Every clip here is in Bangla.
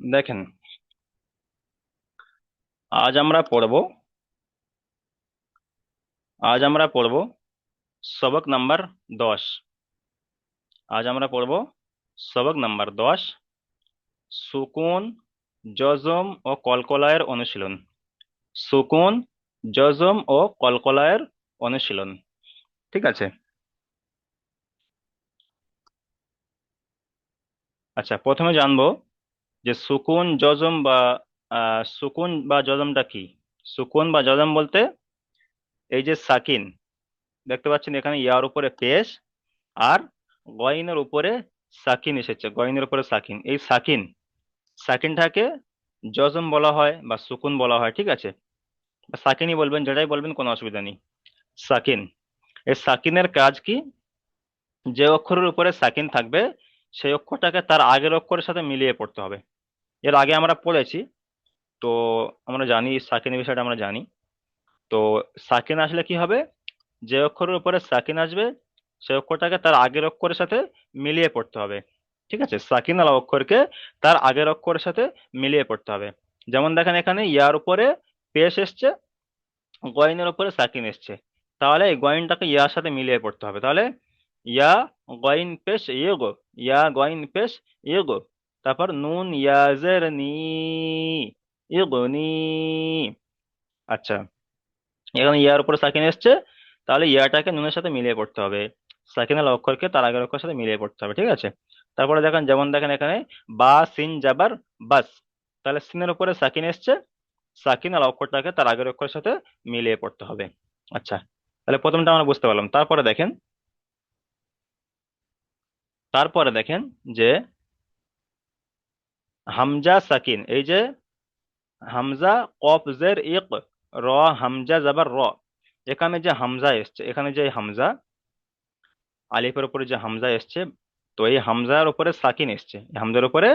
দেখেন, আজ আমরা পড়ব আজ আমরা পড়ব সবক নাম্বার 10। আজ আমরা পড়ব সবক নাম্বার 10, সুকুন, জজম ও কলকলায়ের অনুশীলন। সুকুন, জজম ও কলকলায়ের অনুশীলন। ঠিক আছে। আচ্ছা, প্রথমে জানবো যে সুকুন জজম বা সুকুন বা জজমটা কি। সুকুন বা জজম বলতে এই যে সাকিন দেখতে পাচ্ছেন এখানে, ইয়ার উপরে পেশ আর গয়নের উপরে সাকিন এসেছে, গয়নের উপরে সাকিন। এই সাকিন সাকিনটাকে জজম বলা হয় বা সুকুন বলা হয়। ঠিক আছে, বা সাকিনই বলবেন, যেটাই বলবেন কোনো অসুবিধা নেই। সাকিন, এই সাকিনের কাজ কি? যে অক্ষরের উপরে সাকিন থাকবে সেই অক্ষরটাকে তার আগের অক্ষরের সাথে মিলিয়ে পড়তে হবে। এর আগে আমরা পড়েছি, তো আমরা জানি সাকিনের বিষয়টা আমরা জানি। তো সাকিন আসলে কি হবে? যে অক্ষরের উপরে সাকিন আসবে সেই অক্ষরটাকে তার আগের অক্ষরের সাথে মিলিয়ে পড়তে হবে। ঠিক আছে, সাকিন আলা অক্ষরকে তার আগের অক্ষরের সাথে মিলিয়ে পড়তে হবে। যেমন দেখেন, এখানে ইয়ার উপরে পেশ এসছে, গয়নের উপরে সাকিন এসছে, তাহলে এই গয়নটাকে ইয়ার সাথে মিলিয়ে পড়তে হবে। তাহলে ইয়া গয়ন পেশ ইয়েগো, ইয়া গয়ন পেশ ইয়েগো, তারপর নুন ইয়াজের নি, ইগনি। আচ্ছা, এখানে ইয়ার উপরে সাকিন এসছে, তাহলে ইয়াটাকে নুনের সাথে মিলিয়ে পড়তে হবে, সাকিনাল অক্ষরকে তার আগের অক্ষরের সাথে মিলিয়ে পড়তে হবে। ঠিক আছে। তারপরে দেখেন, যেমন দেখেন এখানে বা সিন জাবার বাস, তাহলে সিনের উপরে সাকিন এসছে, সাকিন আল অক্ষরটাকে তার আগের অক্ষরের সাথে মিলিয়ে পড়তে হবে। আচ্ছা, তাহলে প্রথমটা আমরা বুঝতে পারলাম। তারপরে দেখেন যে হামজা সাকিন, এই যে হামজা কফ জের ইক, র, হামজা জাবার র। এখানে যে হামজা এসছে, এখানে যে হামজা আলিফের উপরে যে হামজা এসছে, তো এই হামজার উপরে সাকিন এসছে, এই হামজার উপরে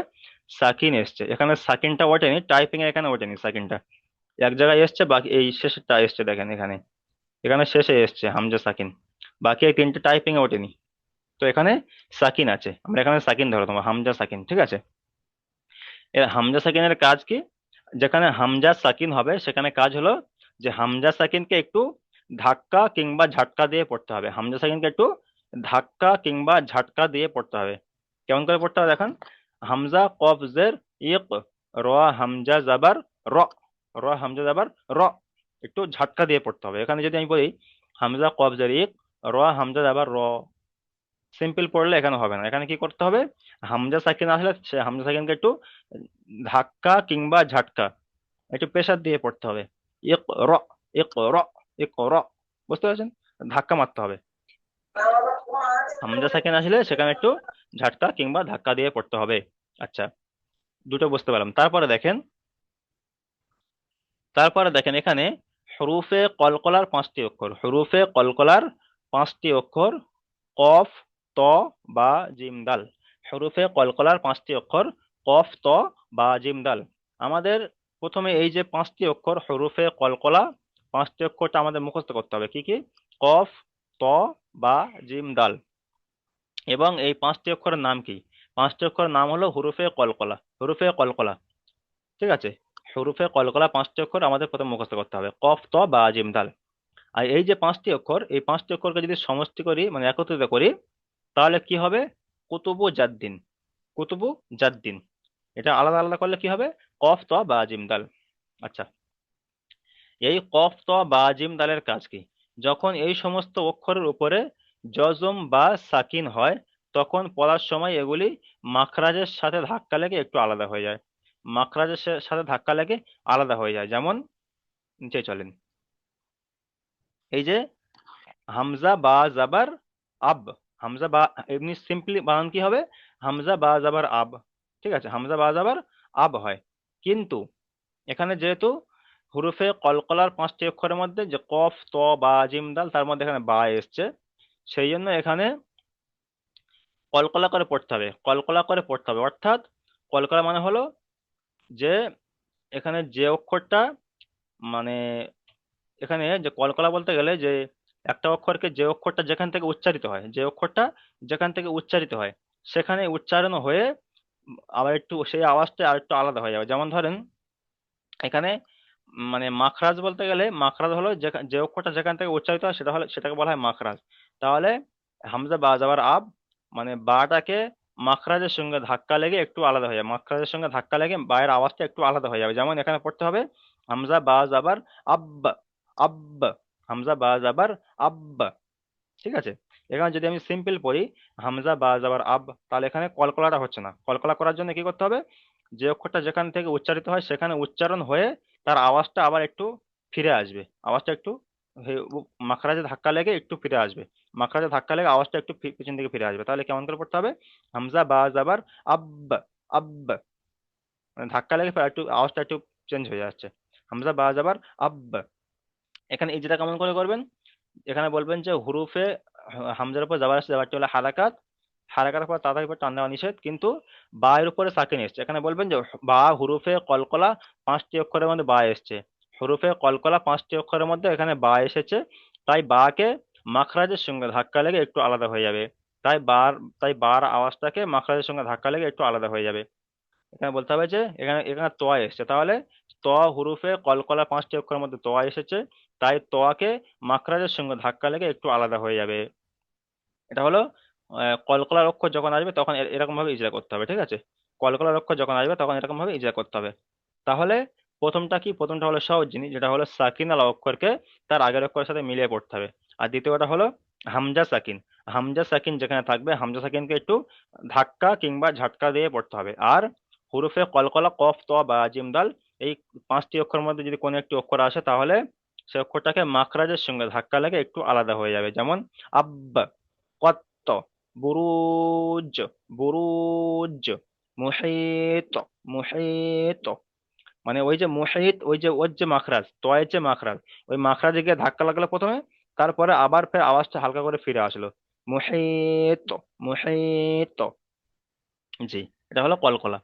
সাকিন এসছে। এখানে সাকিনটা ওঠেনি, টাইপিং এ এখানে ওঠেনি সাকিনটা, এক জায়গায় এসছে, বাকি এই শেষেরটা এসছে। দেখেন এখানে, এখানে শেষে এসছে হামজা সাকিন, বাকি এই তিনটে টাইপিং এ ওঠেনি। তো এখানে সাকিন আছে, আমরা এখানে সাকিন ধরো, তোমার হামজা সাকিন। ঠিক আছে। এর হামজা সাকিনের কাজ কি? যেখানে হামজা সাকিন হবে সেখানে কাজ হলো যে হামজা সাকিনকে একটু ধাক্কা কিংবা ঝাটকা দিয়ে পড়তে হবে। হামজা সাকিনকে একটু ধাক্কা কিংবা ঝাটকা দিয়ে পড়তে হবে। কেমন করে পড়তে হবে দেখেন, হামজা কফ জের ইক, র, হামজা জাবার র, র হামজা জাবার র, একটু ঝাটকা দিয়ে পড়তে হবে। এখানে যদি আমি বলি হামজা কফ জের ইক, র, হামজা জাবার র, সিম্পল পড়লে এখানে হবে না। এখানে কি করতে হবে? হামজা সাকিন আসলে সে হামজা সাকিনকে একটু ধাক্কা কিংবা ঝাটকা, একটু প্রেসার দিয়ে পড়তে হবে। ইক র, ইক র, ইক র, বুঝতে পারছেন? ধাক্কা মারতে হবে। হামজা সাকিন আসলে সেখানে একটু ঝাটকা কিংবা ধাক্কা দিয়ে পড়তে হবে। আচ্ছা, দুটো বুঝতে পারলাম। তারপরে দেখেন এখানে হরুফে কলকলার 5টি অক্ষর, হরুফে কলকলার 5টি অক্ষর, কফ, ত, বা, জিম, দাল। হরুফে কলকলার 5টি অক্ষর, কফ, ত, বা, জিম, দাল। আমাদের প্রথমে এই যে 5টি অক্ষর হরুফে কলকলা, 5টি অক্ষরটা আমাদের মুখস্থ করতে হবে। কি কি? কফ, ত, বা, জিম, দাল। এবং এই 5টি অক্ষরের নাম কি? 5টি অক্ষরের নাম হলো হুরুফে কলকলা, হুরুফে কলকলা। ঠিক আছে, হরুফে কলকলা 5টি অক্ষর আমাদের প্রথমে মুখস্থ করতে হবে, কফ, ত, বা, জিম, দাল। আর এই যে 5টি অক্ষর, এই 5টি অক্ষরকে যদি সমষ্টি করি, মানে একত্রিত করি, তাহলে কি হবে? কুতুবু জাদ্দিন, কুতুবু জাদ্দিন। এটা আলাদা আলাদা করলে কি হবে? কফ, ত, বা, জিম, দাল। আচ্ছা, এই কফ, ত, বা, জিম, দালের কাজ কি? যখন এই সমস্ত অক্ষরের উপরে জজম বা সাকিন হয়, তখন পড়ার সময় এগুলি মাখরাজের সাথে ধাক্কা লেগে একটু আলাদা হয়ে যায়, মাখরাজের সাথে ধাক্কা লেগে আলাদা হয়ে যায়। যেমন নিচে চলেন, এই যে হামজা বা জাবার আব, হামজা বা, এমনি সিম্পলি বানান কি হবে? হামজা বা জাবার আব। ঠিক আছে, হামজা বা জাবার আব হয়। কিন্তু এখানে যেহেতু হুরুফে কলকলার 5টি অক্ষরের মধ্যে যে কফ, ত, বা, জিম, দাল, তার মধ্যে এখানে বা এসছে, সেই জন্য এখানে কলকলা করে পড়তে হবে, কলকলা করে পড়তে হবে। অর্থাৎ কলকলা মানে হলো যে এখানে যে অক্ষরটা, মানে এখানে যে কলকলা বলতে গেলে যে একটা অক্ষরকে, যে অক্ষরটা যেখান থেকে উচ্চারিত হয়, যে অক্ষরটা যেখান থেকে উচ্চারিত হয় সেখানে উচ্চারণ হয়ে আবার একটু সেই আওয়াজটা আর একটু আলাদা হয়ে যাবে। যেমন ধরেন এখানে মানে মাখরাজ বলতে গেলে, মাখরাজ হলো যে অক্ষরটা যেখান থেকে উচ্চারিত হয় সেটা হলো, সেটাকে বলা হয় মাখরাজ। তাহলে হামজা বা যাবার আব, মানে বাটাকে মাখরাজের সঙ্গে ধাক্কা লেগে একটু আলাদা হয়ে যাবে, মাখরাজের সঙ্গে ধাক্কা লেগে বায়ের আওয়াজটা একটু আলাদা হয়ে যাবে। যেমন এখানে পড়তে হবে হামজা বা যাবার আব্ব, আব্ব, হামজা বা যাবার আব্ব। ঠিক আছে, এখানে যদি আমি সিম্পল পড়ি হামজা বা যাবার আব, তাহলে এখানে কলকলাটা হচ্ছে না। কলকলা করার জন্য কি করতে হবে, যে অক্ষরটা যেখান থেকে উচ্চারিত হয় সেখানে উচ্চারণ হয়ে তার আওয়াজটা আবার একটু ফিরে আসবে, আওয়াজটা একটু মাখরাজে ধাক্কা লেগে একটু ফিরে আসবে, মাখরাজে ধাক্কা লেগে আওয়াজটা একটু পিছন দিকে ফিরে আসবে। তাহলে কেমন করে পড়তে হবে, হামজা বা যাবার আব্ব, আব্ব, মানে ধাক্কা লেগে একটু আওয়াজটা একটু চেঞ্জ হয়ে যাচ্ছে, হামজা বা যাবার আব্ব। এখানে এই যেটা কেমন করে করবেন, এখানে বলবেন যে হুরুফে হামজার উপর যাবার আছে, যাবারটি হলো হারাকাত, হারাকাতের পর তাড়াতাড়ি করে টান দেওয়া নিষেধ, কিন্তু বা এর উপরে সাকিন এসছে। এখানে বলবেন যে বা হুরুফে কলকলা 5টি অক্ষরের মধ্যে বা এসছে, হুরুফে কলকলা 5টি অক্ষরের মধ্যে এখানে বা এসেছে, তাই বাকে মাখরাজের সঙ্গে ধাক্কা লেগে একটু আলাদা হয়ে যাবে। তাই বার, তাই বার আওয়াজটাকে মাখরাজের সঙ্গে ধাক্কা লেগে একটু আলাদা হয়ে যাবে। এখানে বলতে হবে যে এখানে এখানে তোয়া এসেছে, তাহলে ত হুরুফে কলকলা 5টি অক্ষরের মধ্যে তোয়া এসেছে, তাই তোয়াকে মাখরাজের সঙ্গে ধাক্কা লেগে একটু আলাদা হয়ে যাবে। এটা হলো কলকলার অক্ষর যখন আসবে তখন এরকম ভাবে ইজরা করতে হবে। ঠিক আছে, কলকলার অক্ষর যখন আসবে তখন এরকম ভাবে ইজরা করতে হবে। তাহলে প্রথমটা কি, প্রথমটা হলো সহজ জিনিস, যেটা হলো সাকিন আলা অক্ষরকে তার আগের অক্ষরের সাথে মিলিয়ে পড়তে হবে। আর দ্বিতীয়টা হলো হামজা সাকিন, হামজা সাকিন যেখানে থাকবে হামজা সাকিনকে একটু ধাক্কা কিংবা ঝটকা দিয়ে পড়তে হবে। আর হুরুফে কলকলা কফ ত বা জিম দাল, এই 5টি অক্ষরের মধ্যে যদি কোনো একটি অক্ষর আসে তাহলে সে অক্ষরটাকে মাখরাজের সঙ্গে ধাক্কা লেগে একটু আলাদা হয়ে যাবে। যেমন আব্ব, কত্ত, বুরুজ, বুরুজ, মুহিত, মুহিত, মানে ওই যে মুহিত, ওই যে ওর যে মাখরাজ, তয়ের যে মাখরাজ, ওই মাখরাজে গিয়ে ধাক্কা লাগলো প্রথমে, তারপরে আবার ফের আওয়াজটা হালকা করে ফিরে আসলো, মুহিত, মুহিত। জি, এটা হলো কলকলা।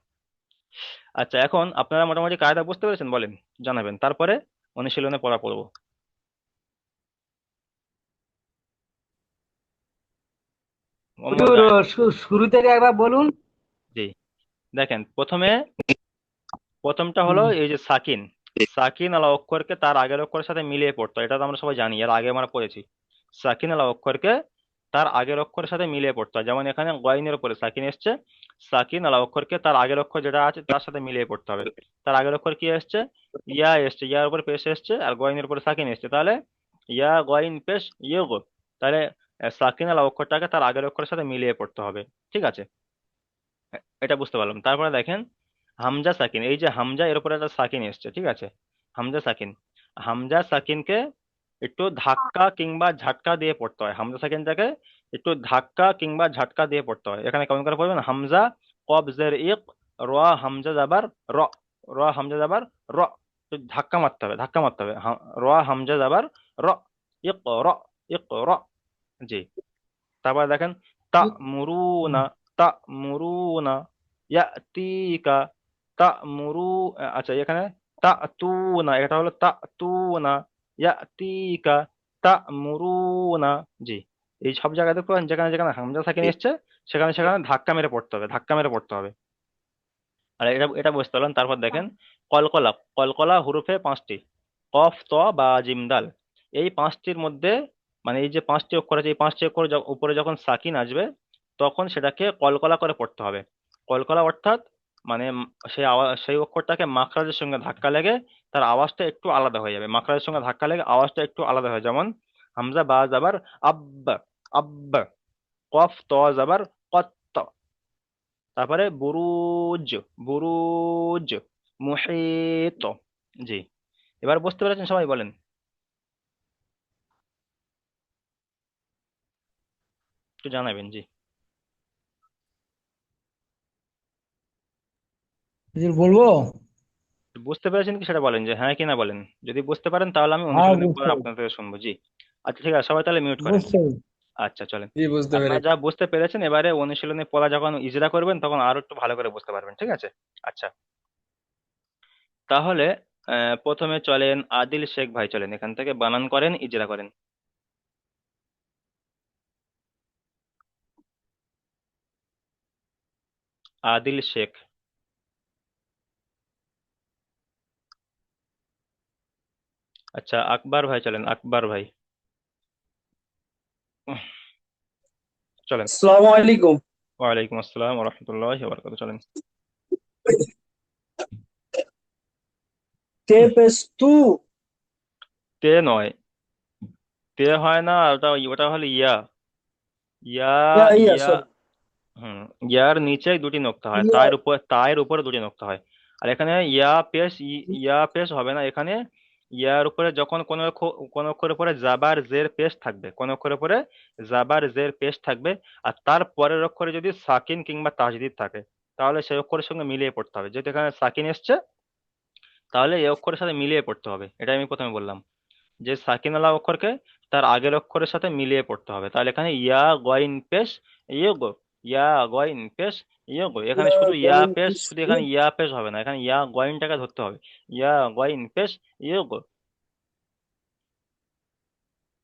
আচ্ছা, এখন আপনারা মোটামুটি কায়দা বুঝতে পেরেছেন বলেন, জানাবেন, তারপরে অনুশীলনে পড়া পড়বো। মোহাম্মদ হুজুর, রায়হান। শুরু থেকে একবার বলুন। জি, দেখেন প্রথমে, প্রথমটা হলো হুম। এই যে সাকিন, সাকিন আলা অক্ষরকে তার আগের অক্ষরের সাথে মিলিয়ে পড়তো, এটা তো আমরা সবাই জানি, এর আগে আমরা পড়েছি। সাকিন আলা অক্ষরকে তার আগের অক্ষরের সাথে মিলিয়ে পড়তো হয়। যেমন এখানে গয়নের উপরে সাকিন এসছে, সাকিন আলা অক্ষরকে তার আগের অক্ষর যেটা আছে তার সাথে মিলিয়ে পড়তে হবে। তার আগের অক্ষর কি এসছে, ইয়া এসছে, ইয়ার উপর পেশ এসছে, আর গয়নের উপরে সাকিন এসছে, তাহলে ইয়া গয়ন পেশ ইয়ে গো, তাহলে সাকিন আলা অক্ষরটাকে তার আগের অক্ষরের সাথে মিলিয়ে পড়তে হবে। ঠিক আছে, এটা বুঝতে পারলাম। তারপরে দেখেন হামজা সাকিন, এই যে হামজা এর উপরে একটা সাকিন এসছে, ঠিক আছে, হামজা সাকিন, হামজা সাকিনকে একটু ধাক্কা কিংবা ঝাটকা দিয়ে পড়তে হয়, হামজা সাকিনটাকে একটু ধাক্কা কিংবা ঝাটকা দিয়ে পড়তে হয়। এখানে কেমন করে পড়বেন, হামজা কব জের ইক, র হামজা যাবার র, র হামজা যাবার র, একটু ধাক্কা মারতে হবে, ধাক্কা মারতে হবে, র হামজা যাবার র, ইক র, ইক র। জি, তারপর দেখেন তা মুরুনা, তা মুরুনা, ইয়াতিকা, তা মুরু, আচ্ছা এখানে তা তুনা, এটা হলো তা তুনা, ইয়াতিকা, তা মুরুনা। জি, এই সব জায়গায় দেখবেন যেখানে যেখানে হামজা সাকিন এসছে সেখানে সেখানে ধাক্কা মেরে পড়তে হবে, ধাক্কা মেরে পড়তে হবে। আর এটা এটা বুঝতে পারলাম। তারপর দেখেন কলকলা, কলকলা হুরুফে 5টি, কফ ত বা জিম দাল, এই 5টির মধ্যে, মানে এই যে 5টি অক্ষর আছে এই 5টি অক্ষর উপরে যখন সাকিন আসবে তখন সেটাকে কলকলা করে পড়তে হবে। কলকলা অর্থাৎ মানে সেই আওয়াজ, সেই অক্ষরটাকে মাখরাজের সঙ্গে ধাক্কা লেগে তার আওয়াজটা একটু আলাদা হয়ে যাবে, মাখরাজের সঙ্গে ধাক্কা লেগে আওয়াজটা একটু আলাদা হয়। যেমন হামজা বা যাবার আব্ব, আব্ব, কফ ত যাবার কত্ত, তারপরে বুরুজ, বুরুজ, মুহিত। জি, এবার বুঝতে পেরেছেন সবাই বলেন, একটু জানাবেন। জি, হুজুর, বলবো? বুঝতে পেরেছেন কি সেটা বলেন, যে হ্যাঁ কি না বলেন। যদি বুঝতে পারেন তাহলে আমি হ্যাঁ, অনুশীলনের পর বুঝতে পেরেছি। আপনার থেকে শুনবো। জি, আচ্ছা ঠিক আছে, সবাই তাহলে মিউট করেন। বুঝতে পেরেছি। আচ্ছা চলেন, জি, বুঝতে আপনারা পেরেছি। যা বুঝতে পেরেছেন এবারে অনুশীলনের পড়া যখন ইজরা করবেন তখন আরো একটু ভালো করে বুঝতে পারবেন। ঠিক আছে, আচ্ছা, তাহলে প্রথমে চলেন আদিল শেখ ভাই, চলেন এখান থেকে বানান করেন, ইজরা করেন। আদিল শেখ। আচ্ছা, আকবর ভাই চলেন, আকবর ভাই। উহ, চলেন। আসসালামু আলাইকুম। ওয়ালাইকুম আসসালাম রহমতুল্লাহ বারাকাতুহু, চলেন। তে পেস তু। তে নয়, তে হয় না, ওটা ওটা হলো ইয়া। ইয়া। ইয়া ইয়া ইয়া। সরি। হুম। ইয়ার নিচে দুটি নোক্তা হয়, ইয়া। তায়ের উপরে দুটি নোক্তা হয়। আর এখানে ইয়া পেশ ইয়া পেশ হবে না এখানে। ইয়ার উপরে যখন কোন অক্ষরের উপরে জাবার জের পেশ থাকবে, কোন অক্ষরের উপরে জাবার জের পেশ থাকবে, আর তার পরের অক্ষরে যদি সাকিন কিংবা তাজদিদ থাকে, তাহলে সেই অক্ষরের সঙ্গে মিলিয়ে পড়তে হবে। যেহেতু এখানে সাকিন এসছে, তাহলে এই অক্ষরের সাথে মিলিয়ে পড়তে হবে, এটা আমি প্রথমে বললাম। যে সাকিনওয়ালা অক্ষরকে তার আগের অক্ষরের সাথে মিলিয়ে পড়তে হবে। তাহলে এখানে ইয়া গইন পেশ ইয়োগো, ইয়া গইন পেশ ইয়োগো, এখানে ইয়া শুধু ইয়া গোইং পেশ, পিস শুধু এখানে ইগ। ইয়া পেশ হবে না, এখানে ইয়া গইনটাকে ধরতে হবে। ইয়া গইন পেশ ইয়োগো।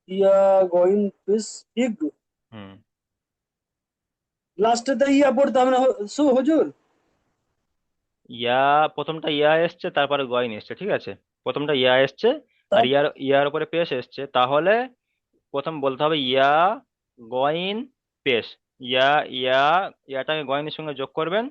ইয়া গোইং পিস ইগ। হুম। লাস্টে তো ইয়া পড়তে হবে না হুজুর? ইয়া, প্রথমটা ইয়া এসছে তারপরে গইন এসছে, ঠিক আছে। প্রথমটা ইয়া এসছে আর তা- ইয়ার উপরে পেশ এসছে, তাহলে প্রথম বলতে হবে ইয়া গইন পেশ। ইয়া ইয়া ইয়াটাকে গইনের সঙ্গে যোগ করবেন,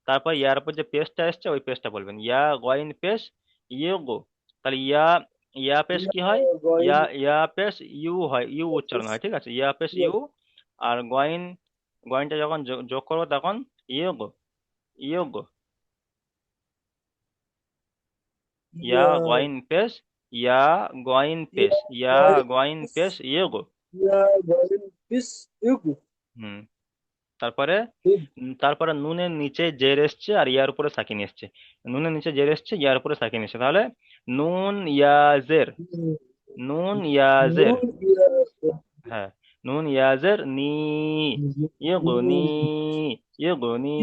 তারপর ইয়ার উপর যে পেশটা এসছে ওই পেশটা বলবেন, ইয়া গইন পেশ ইয়ে গো। তাহলে ইয়া, ইয়া পেশ ইয়া কি হয়? গোইং ইয়া পেশ ইউ হয়, ইউ উচ্চারণ পিস হয়, ঠিক আছে, ইয়া পেশ ইগ। ইউ। আর গইনটা যখন যোগ করবো তখন ইয়ে গো, ইয়ে গো। ইয়া ইয়া গইন পেশ, ইয়া গইন পেশ, ইয়া ইয়া গোইং গইন পিস পেশ ইয়ে গো। ইয়া গোইং পিস ইগ। হুম। তারপরে ইগ। তারপরে নুনের নিচে জের এসছে আর ইয়ার উপরে সাকিন এসছে। নুনের নিচে জের এসছে, ইয়ার উপরে সাকিন এসছে, তাহলে নুন ইয়াজের, নুন ইয়াজের। নুন ইয়া হ্যাঁ, নুন ইয়াজের নি, ইয়ে ইয়েগনি। ইগনি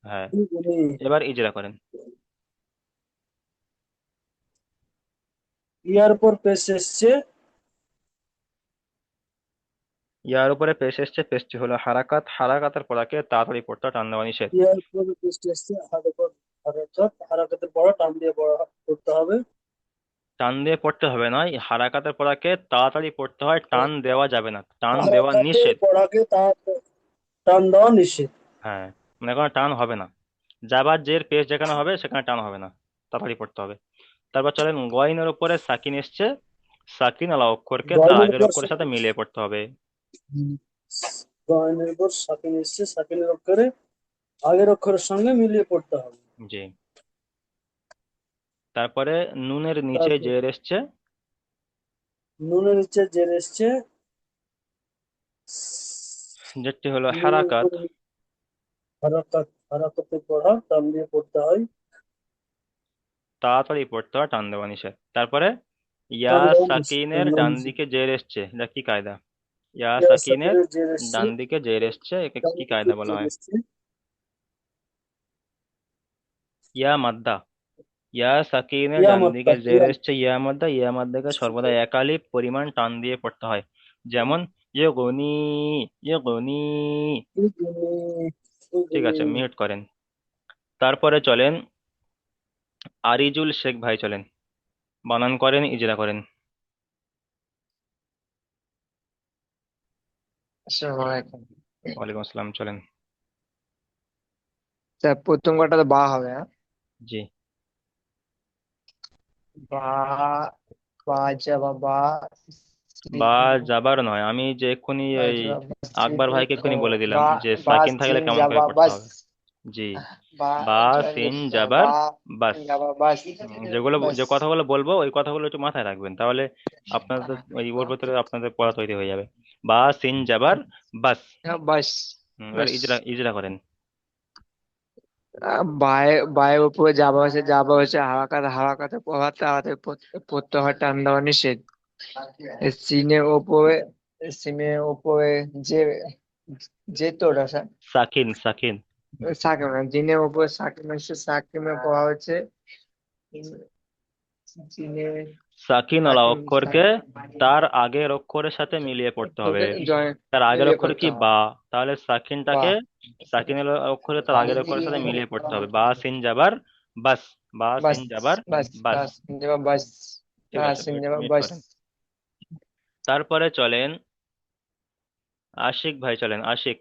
হ্যাঁ। ইগনি। এবার ইজরা করেন। ইয়ার পর পেশ এসছে। ইয়ার উপরে পেশ এসছে, পেশটি হলো হারাকাত, হারাকাতের পড়াকে তাড়াতাড়ি পড়তে হয়, টান দেওয়া নিষেধ। ইয়ার পর পেশ এসছে হারাকাতের পড়া টান দিয়ে পড়া করতে হবে। টান দিয়ে পড়তে হবে নয়, হারাকাতের পড়াকে তাড়াতাড়ি পড়তে হয়, টান দেওয়া যাবে না, টান দেওয়া হারাকাতের নিষেধ। পড়াকে তার টান দেওয়া নিষেধ। হ্যাঁ, মানে কোনো টান হবে না। যাবার জের পেশ যেখানে হবে সেখানে টান হবে না, তাড়াতাড়ি পড়তে হবে। তারপর চলেন, গয়নের উপরে সাকিন এসছে, সাকিন আলা অক্ষরকে তার গয়নের আগের উপর অক্ষরের সাথে মিলিয়ে পড়তে হবে। গয়নের উপর সাকিন এসছে, সাকিনের অক্ষরে আগের অক্ষরের সঙ্গে মিলিয়ে পড়তে হবে। জি। তারপরে নুনের নিচে তারপর জের এসছে, নুনের নিচে জের এসছে। যেটি হলো নুনের হারাকাত, উপর হারাকাতের পড়া টান দিয়ে পড়তে হয়। তাড়াতাড়ি পড়তে হয়, টান দেওয়া নিষেধ। তারপরে ইয়া টান দেওয়া নিষেধ, টান সাকিনের দেওয়া ডান নিষেধ। দিকে জের এসছে, এটা কি কায়দা? ইয়া ইয়া সাকিনের সাকিনের জের এসছে, ডান দিকে জের এসছে, একে ডান কি দিকে কায়দা বলা জের হয়? এসছে। ইয়া মাদ্দা। ইয়া সাকিনের ইয়া ডান মাত্রা দিকে জের ইয়া এসছে, ইয়া মাদ্দা, ইয়া মাদ্দাকে সর্বদা একালিপ পরিমাণ টান দিয়ে পড়তে হয়। যেমন ইয়ে গনি, ইয়ে গনি। ইগনি ঠিক ইগনি। আছে, মিউট করেন। তারপরে চলেন, আরিজুল শেখ ভাই চলেন, বানান করেন, ইজরা করেন। আসসালামু আলাইকুম। ওয়ালাইকুম আসসালাম, চলেন। তা প্রথম কটা তো বা হবে, হ্যাঁ? জি। বা, বা যাবা বা, বা সিন, যাবার নয়, আমি যে এক্ষুনি বা এই যাবা বা, সিন, আকবর ভাইকে ও, এক্ষুনি বলে দিলাম বা, যে বা সাকিন থাকলে সিন কেমন করে যাবা পড়তে বাস, হবে। জি। বা বা সিন যাবার বা বাস। যাবা বাস, যেগুলো, বাস। যে কথাগুলো বলবো ওই কথাগুলো একটু মাথায় রাখবেন, তাহলে আপনাদের ওই ওর ভেতরে আপনাদের পড়া তৈরি হয়ে যাবে। বা সিন যাবার বাস। হ্যাঁ, বাস, এবার বাস। ইজরা ইজরা করেন। বায়ে বায়ের উপরে যাবা হচ্ছে, যাবা হচ্ছে হারাকাতে, হারাকাতে পড়া তাড়াতাড়ি পড়তে হয়, টান দেওয়া নিষেধ। সিনের উপরে, সিনের উপরে যে, যে তোর আসা সাকিন, সাকিন। সাকিব, জিনের উপরে সাকিব এসে, সাকিবের পড়া হচ্ছে জিনে, সাকিনওয়ালা সাকিন অক্ষরকে তার আগের অক্ষরের সাথে মিলিয়ে পড়তে হবে। জয়েন তার আগের মিলিয়ে অক্ষর করতে কি? হবে। বা। তাহলে বা সাকিনের অক্ষরে তার আগের অক্ষরের সাথে মিলিয়ে পড়তে হবে। বা সিন জাবার বাস। বা বাস সিন জাবার বাস বাস। বাস সিনজাবা বাস ঠিক আছে, মিউট সিনজাবা মিউট বাস। করেন। তারপরে চলেন আশিক ভাই, চলেন আশিক।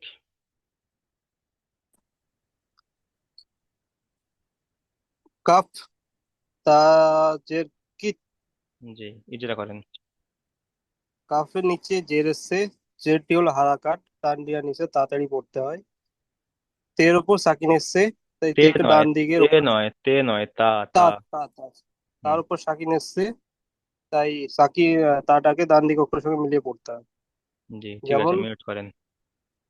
কাফ তা জের কিত। জি, ইজরা করেন। কাফের নিচে জের এসছে, জেরটি হলো হারাকাত, টান দিয়া নিচে তাড়াতাড়ি পড়তে হয়। তের উপর সাকিন এসছে, তাই তে তেকে নয়, ডান দিকের তে উপর নয়, তে নয়, তা তা। তা তা তা হুম। তার উপর সাকিন এসছে, তাই তাটাকে ডান দিকে অক্ষরের সঙ্গে মিলিয়ে পড়তে হয়। জি, ঠিক আছে, যেমন মিউট করেন।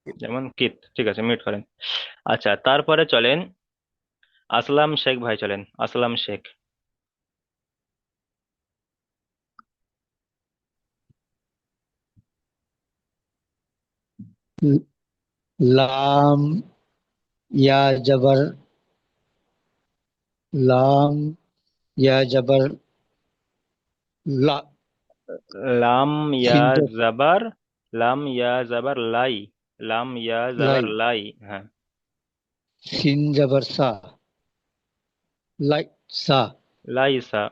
যেমন কিত। ঠিক আছে, মিউট করেন। আচ্ছা, তারপরে চলেন আসলাম শেখ ভাই, চলেন আসলাম শেখ। लाम या जबर लाम या जबर ला লাম ইয়া सिन জাবার, লাম ইয়া জাবার লাই। লাম ইয়া জাবার लाई লাই। হ্যাঁ। सिन जबर सा लाई सा লাইসা।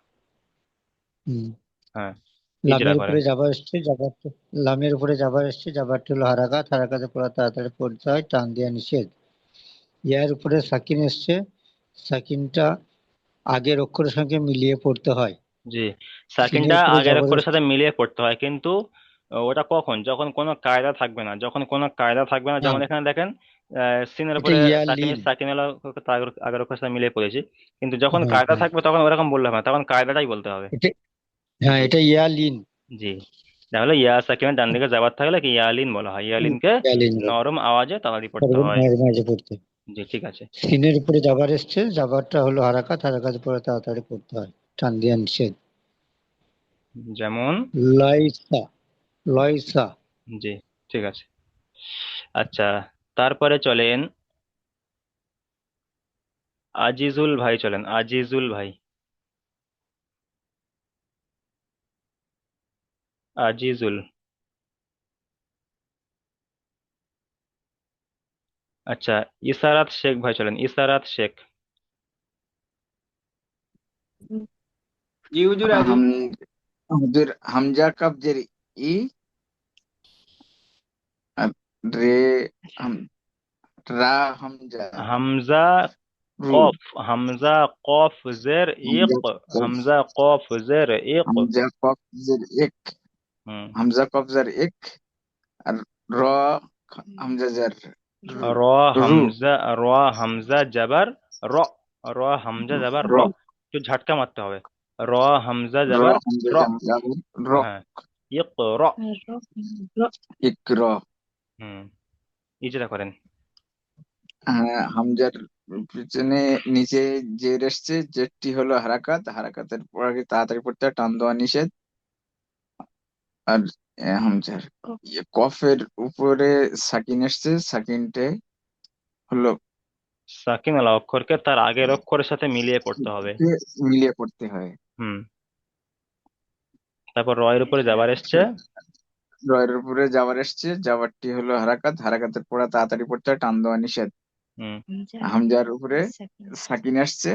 হুম। হ্যাঁ, ইজরা লামের করেন। উপরে যাবার এসছে যাবার লামের উপরে যাবার এসছে যাবারটি হলো হারাকাত হারাকাতে পড়া তাড়াতাড়ি পড়তে হয় টান দেওয়া নিষেধ। ইয়ার উপরে সাকিন এসছে সাকিনটা আগের অক্ষরের সঙ্গে মিলিয়ে পড়তে হয়। জি, সিনের সাকিনটা উপরে আগের জবর অক্ষরের এসছে সাথে মিলিয়ে পড়তে হয়, কিন্তু ওটা কখন? যখন কোনো কায়দা থাকবে না। যখন কোনো কায়দা থাকবে না, না যেমন এখানে দেখেন সিনের এটা উপরে ইয়া সাকিনের লিন। সাকিনের আগের অক্ষরের সাথে মিলিয়ে পড়েছি। কিন্তু যখন হ্যাঁ কায়দা হ্যাঁ থাকবে তখন ওরকম বললে হবে না, তখন কায়দাটাই বলতে হবে। এটা হ্যাঁ জি। এটা ইয়া লিন। জি, তাহলে ইয়া সাকিনের ডান দিকে যাবার থাকলে কি ইয়ালিন বলা হয়। ইয়ালিনকে ইয়া লিন নরম আওয়াজে তাড়াতাড়ি পড়তে বলে হয়। মাঝে পড়তে। জি, ঠিক আছে। সিনের উপরে জাবার এসছে জাবারটা হলো হারাকাত হারাকাত পরে তাড়াতাড়ি পড়তে হয় টান দিয়ে নিষেধ। যেমন। লাইসা লয়সা জি, ঠিক আছে। আচ্ছা, তারপরে চলেন আজিজুল ভাই, চলেন আজিজুল ভাই। আজিজুল। আচ্ছা, ইসারাত শেখ ভাই, চলেন ইসারাত শেখ। জি হুজুর আদি। हम হুজুর হামজা কাব জের ই আর রে হাম রা হামজা হামজা রু কফ। হামজা কফ জের হামজা ইক। কফ হামজা কফ জের ইক। হামজা কফ জের এক হুম। হামজা কফ জের এক আর র হামজা জের র রু হামজা র হামজা জাবার র। র হামজা জাবার র র। একটু ঝটকা মারতে হবে। র হামজা র জাবার হামজা র। জাবার র হ্যাঁ, ইক র। এক র হুম, ইজরা করেন। হামজার পিছনে নিচে জের এসছে জেরটি হলো হারাকাত হারাকাতের পরে তাড়াতাড়ি পড়তে হয়, টান দেওয়া নিষেধ। আর হামজার কফের উপরে সাকিন এসছে সাকিনটে হলো সাকিন আলা অক্ষরকে তার আগের অক্ষরের সাথে মিলিয়ে পড়তে হবে। কে মিলিয়ে পড়তে হয়। হুম। তারপর র এর উপরে যাবার এসছে। রয়ের উপরে যাওয়ার এসছে যাওয়ারটি হলো হারাকাত হারাকাতের পড়া তাড়াতাড়ি পড়তে হয়, টান দেওয়া নিষেধ। হুম। হামজার উপরে সাকিন আসছে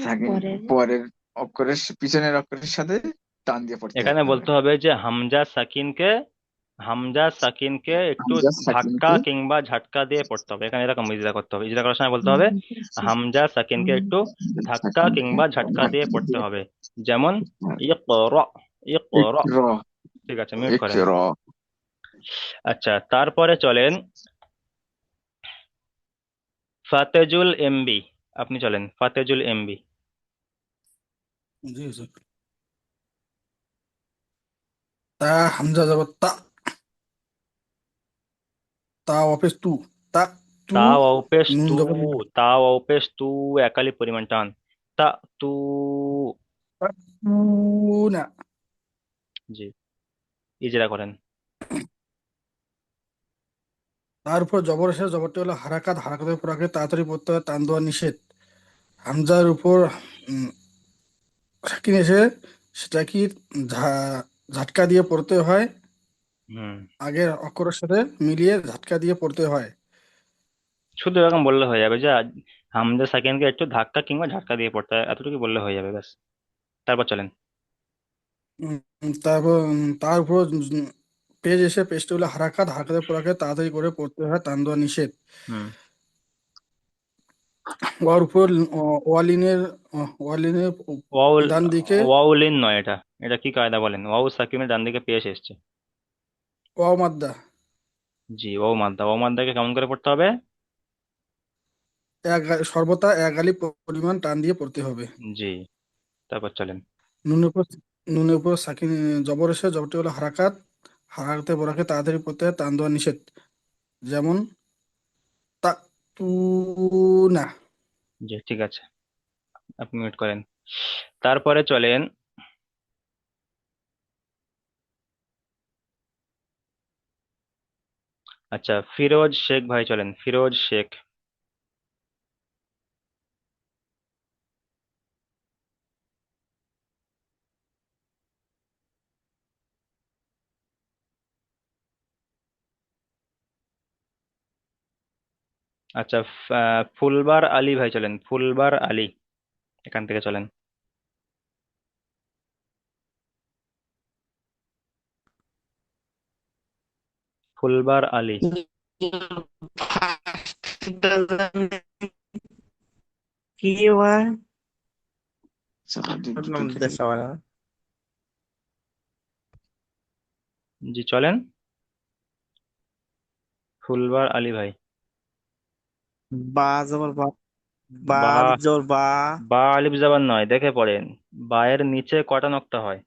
সাকিন পরের অক্ষরের পিছনের অক্ষরের সাথে টান দিয়ে পড়তে এখানে হবে। বলতে হবে যে হামজা সাকিনকে একটু হামজা ধাক্কা সাকিনকে কিংবা ঝটকা দিয়ে পড়তে হবে। এখানে এরকম ইজরা করতে হবে। ইজরা করার সময় বলতে হবে হামজা সাকিনকে একটু ধাক্কা সাকিনকে কিংবা ঝটকা দিয়ে ধাক্কা পড়তে দিয়ে হবে। যেমন পড়তে হবে। ইকর। এক ইকর। র ঠিক আছে, মিউট এক করেন। র আচ্ছা, তারপরে চলেন ফাতেজুল এমবি। আপনি চলেন ফাতেজুল এমবি। জি হুজুর। তা হামজা জবর তা, তা অফিস তু, তা তু, তা অপেশ নুন তু। জবর তা অপেশ তু। একালি পরিমাণ টান। তা তু। তা, তু না। জি, ইজরা করেন। তার উপর জবর এসে জবরটি হলো হারাকাত হারাকাতের পর আগে তাড়াতাড়ি পড়তে হয়, টান দেওয়া নিষেধ। হামজার উপর উম, সাকিন এসে সেটা কি ঝাটকা দিয়ে পড়তে হয়, হুম। আগের অক্ষরের সাথে মিলিয়ে ঝাটকা দিয়ে পড়তে হয়। শুধু এরকম বললে হয়ে যাবে যে হামজা সাকিনকে একটু ধাক্কা কিংবা ঝাটকা দিয়ে পড়তে হয়, এতটুকু বললে হয়ে যাবে ব্যাস। তারপর চলেন। তারপর তার উপর পেজ এসে পেজটা হলো হারাকাত, হারাকাতের পড়াকে তাড়াতাড়ি করে পড়তে হয়, টান দেওয়া নিষেধ। হুম। ওর উপর ওয়ালিনের ওয়ালিনের ওয়াউল, ডান দিকে ওয়াউলিন নয় এটা। এটা কি কায়দা বলেন? ওয়াউ সাকিনের ডান দিকে পেশ এসছে। ওয়াও মাদ্দা জি, ওয়াউ মাদ্দা। ওয়াউ মাদ্দাকে কেমন করে পড়তে হবে? সর্বদা এক আলি পরিমাণ টান দিয়ে পড়তে হবে। জি। তারপর চলেন। নুনের উপর নুনের উপর সাকিন জবর এসে জবরটি হলো হারাকাত, হারাকাতে বরাকে তাড়াতাড়ি পড়তে হয়, টান দেওয়া নিষেধ। যেমন তা তু না। জি, ঠিক আছে, আপনি মিউট করেন। তারপরে চলেন। আচ্ছা, ফিরোজ শেখ ভাই চলেন, ফিরোজ শেখ। আচ্ছা, ফুলবার আলী ভাই চলেন, ফুলবার আলী, এখান থেকে চলেন। ফুলবার আলী। কি ভাই? স্বাভাবিক দুটো নাম থেকে দেশ আমার জি চলেন, ফুলবার আলী ভাই। বা জবর বা, বা বা, আলিফ জবর বা, বা আলিফ জবান নয়, দেখে পড়েন। বায়ের নিচে কটা নক্তা হয়?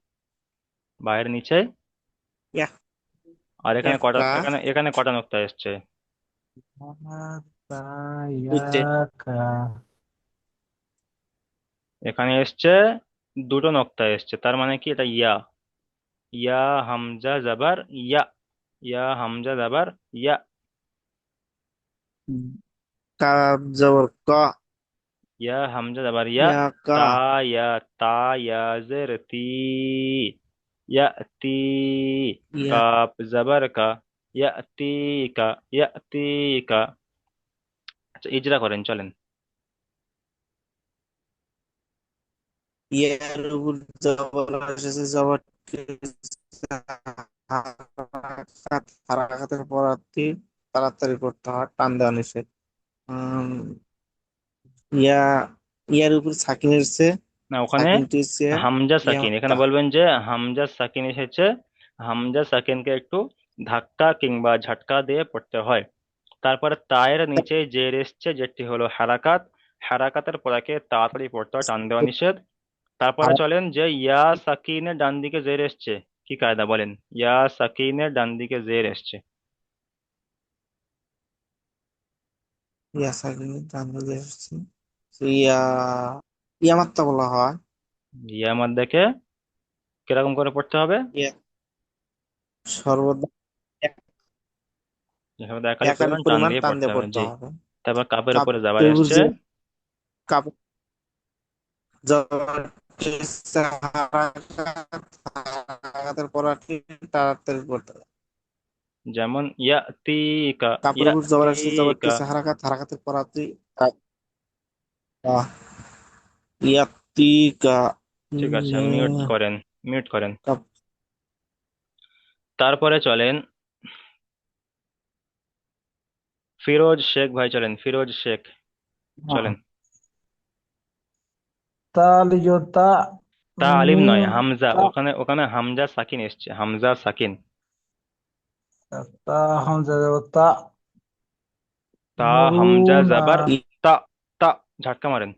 বায়ের নিচে। এক আর এখানে কটা, একটা এখানে এখানে কটা নক্তা এসছে? দুইটে এখানে এসছে দুটো নক্তা এসছে, তার মানে কি এটা ইয়া। ইয়া হামজা জাবার ইয়া, ইয়া হামজা জাবার ইয়া। কাব জবর ক, ইয়া হামজা জাবার ইয়া। ইয়া কা, তা, ইয়া, তা, ইয়া জের তি, ইয়া তি। ইয়া কাপ জাবার কা, ইয়া তি কা, ইয়া তি কা। আচ্ছা, ইজরা করেন, চলেন। ইয়ার উপর জবর এসেছে, জবর হারাকাতের পরার্থী তাড়াতাড়ি করতে হয়, টান দেওয়া নিষেধ। উম, ইয়া, ইয়ার উপর সাকিন এসেছে, না, ওখানে সাকিনটি হচ্ছে হামজা সাকিন, এখানে ইয়াক্কা। বলবেন যে হামজা সাকিন এসেছে। হামজা সাকিনকে একটু ধাক্কা কিংবা ঝটকা দিয়ে পড়তে হয়। তারপরে তায়ের নিচে জের এসছে, যেটি হলো হারাকাত। হারাকাতের পরাকে তাড়াতাড়ি পড়তে হয়, টান দেওয়া নিষেধ। তারপরে চলেন যে ইয়া সাকিনের ডান দিকে জের এসছে, কি কায়দা বলেন? ইয়া সাকিনের ডান দিকে জের এসছে। ইয়া সাকিন টানলে এসেছে, ইয়া, ইয়া মাত্রা বলা হয়। ইয়া মাদ্দাকে কিরকম করে পড়তে হবে? ইয়া সর্বদা এক, যেভাবে একালি এক আলিফ পরিমাণ টান পরিমাণ দিয়ে টান পড়তে দিয়ে হবে, পড়তে জি। হবে। তারপর কাপের কাপ উপরে জাবার ত্রিভুজ এসছে। যে কাপ জবর এসেছে হারাকাতের পরার্থী তাড়াতাড়ি করতে হবে। যেমন ইয়াতিকা, কাপের উপর জবর এসেছে, জবর ইয়াতিকা। এসেছে হারাকাত, হারাকাতের পরার্থী ইয়াতিকা। ঠিক আছে, মিউট করেন, মিউট করেন। কাপ তারপরে চলেন ফিরোজ শেখ ভাই চলেন, ফিরোজ শেখ চলেন। তালিজতা তা আলিফ নয়, নুন হামজা, তা ওখানে ওখানে হামজা সাকিন এসছে, হামজা সাকিন। তা হামজা দেব তা তা হামজা মুরুনা জাবার তা, তা, ঝটকা মারেন।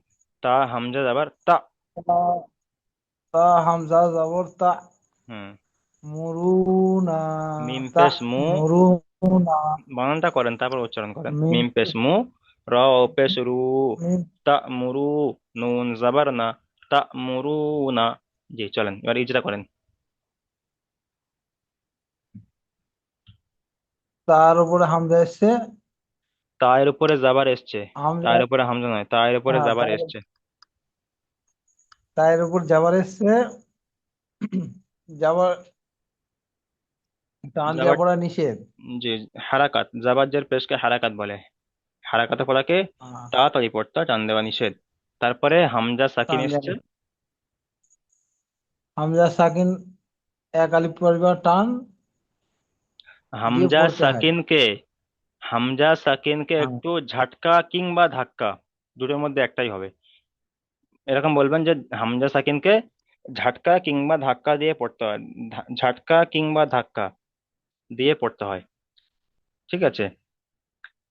তা হামজা জাবার তা। তা তা হামজা জবর তা হুম। মুরুনা মিম তা পেশ মু, মুরুনা বানানটা করেন তারপর উচ্চারণ করেন। মিম মিম পেশ মু, র পেশ রু, মিম তা মুরু, নুন জাবার না, তা মুরু না। জি চলেন, এবার ইজরা করেন। তার উপরে হামজা এসছে, তায়ের উপরে জাবার এসছে। হামজা তায়ের উপরে হামজা নয়, তায়ের উপরে হ্যাঁ জাবার তার এসছে। তার উপর যাবার এসছে যাবার টান দেওয়া জাবার, পড়া নিষেধ। জি, হারাকাত, জাবাজ্জের পেশকে হারাকাত বলে। হারাকাতে পড়াকে আহ, তাড়াতাড়ি পড়তে হয়, টান দেওয়া নিষেধ। তারপরে হামজা সাকিন টান এসছে। দেওয়া হামজা সাকিন এক আলিফ পরিবার টান দিয়ে হামজা পড়তে হয়। সাকিনকে, হামজা সাকিনকে হ্যাঁ, একটু ঝাটকা কিংবা ধাক্কা, দুটোর মধ্যে একটাই হবে। এরকম বলবেন যে হামজা সাকিনকে ঝাটকা কিংবা ধাক্কা দিয়ে পড়তে হয়, ঝাটকা কিংবা ধাক্কা দিয়ে পড়তে হয়। ঠিক আছে,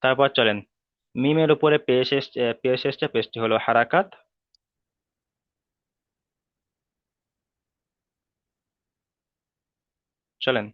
তারপর চলেন। মিমের উপরে পেশ এসছে, পেশটি হলো হারাকাত। চলেন।